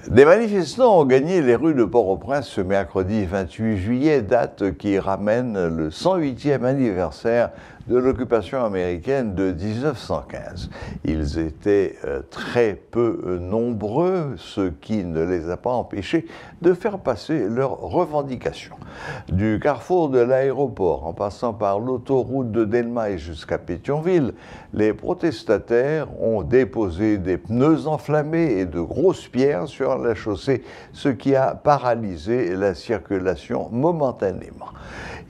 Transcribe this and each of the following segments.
Des manifestants ont gagné les rues de Port-au-Prince ce mercredi 28 juillet, date qui ramène le 108e anniversaire de l'occupation américaine de 1915. Ils étaient très peu nombreux, ce qui ne les a pas empêchés de faire passer leurs revendications. Du carrefour de l'aéroport, en passant par l'autoroute de Delma et jusqu'à Pétionville, les protestataires ont déposé des pneus enflammés et de grosses pierres sur la chaussée, ce qui a paralysé la circulation momentanément.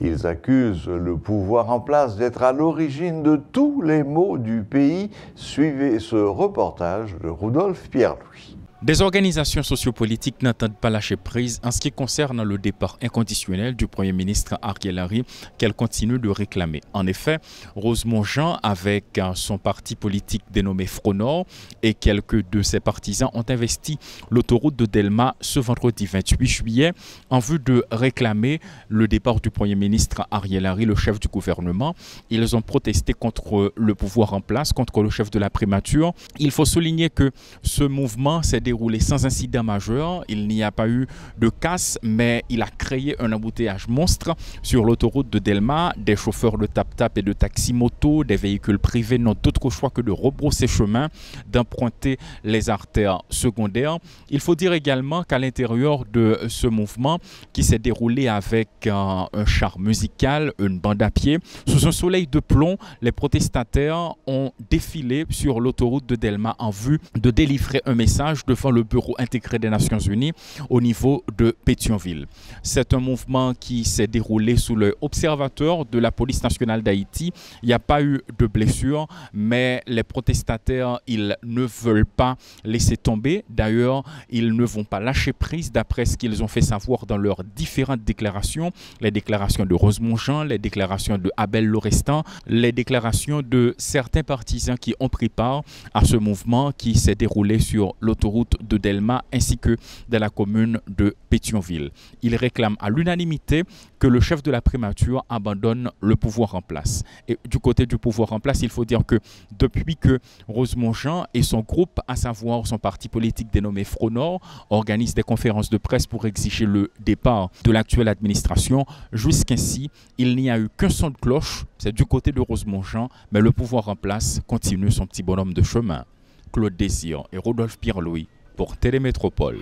Ils accusent le pouvoir en place d'être à l'origine de tous les maux du pays. Suivez ce reportage de Rudolf Pierre-Louis. Des organisations sociopolitiques n'entendent pas lâcher prise en ce qui concerne le départ inconditionnel du Premier ministre Ariel Henry qu'elle continue de réclamer. En effet, Rosemont Jean, avec son parti politique dénommé Front Nord et quelques de ses partisans, ont investi l'autoroute de Delma ce vendredi 28 juillet en vue de réclamer le départ du Premier ministre Ariel Henry, le chef du gouvernement. Ils ont protesté contre le pouvoir en place, contre le chef de la primature. Il faut souligner que ce mouvement s'est déroulé sans incident majeur. Il n'y a pas eu de casse, mais il a créé un embouteillage monstre sur l'autoroute de Delma. Des chauffeurs de tap-tap et de taxi-moto, des véhicules privés n'ont d'autre choix que de rebrousser chemin, d'emprunter les artères secondaires. Il faut dire également qu'à l'intérieur de ce mouvement, qui s'est déroulé avec un char musical, une bande à pied, sous un soleil de plomb, les protestataires ont défilé sur l'autoroute de Delma en vue de délivrer un message devant le Bureau intégré des Nations Unies au niveau de Pétionville. C'est un mouvement qui s'est déroulé sous l'œil observateur de la police nationale d'Haïti. Il n'y a pas eu de blessures, mais les protestataires, ils ne veulent pas laisser tomber. D'ailleurs, ils ne vont pas lâcher prise d'après ce qu'ils ont fait savoir dans leurs différentes déclarations. Les déclarations de Rosemont Jean, les déclarations de Abel Lorestan, les déclarations de certains partisans qui ont pris part à ce mouvement qui s'est déroulé sur l'autoroute de Delma ainsi que dans la commune de Pétionville. Ils réclament à l'unanimité que le chef de la primature abandonne le pouvoir en place. Et du côté du pouvoir en place, il faut dire que depuis que Rosemont Jean et son groupe, à savoir son parti politique dénommé Front Nord, organisent des conférences de presse pour exiger le départ de l'actuelle administration, jusqu'ici, il n'y a eu qu'un son de cloche, c'est du côté de Rosemont Jean, mais le pouvoir en place continue son petit bonhomme de chemin. Claude Désir et Rodolphe Pierre-Louis pour Télémétropole.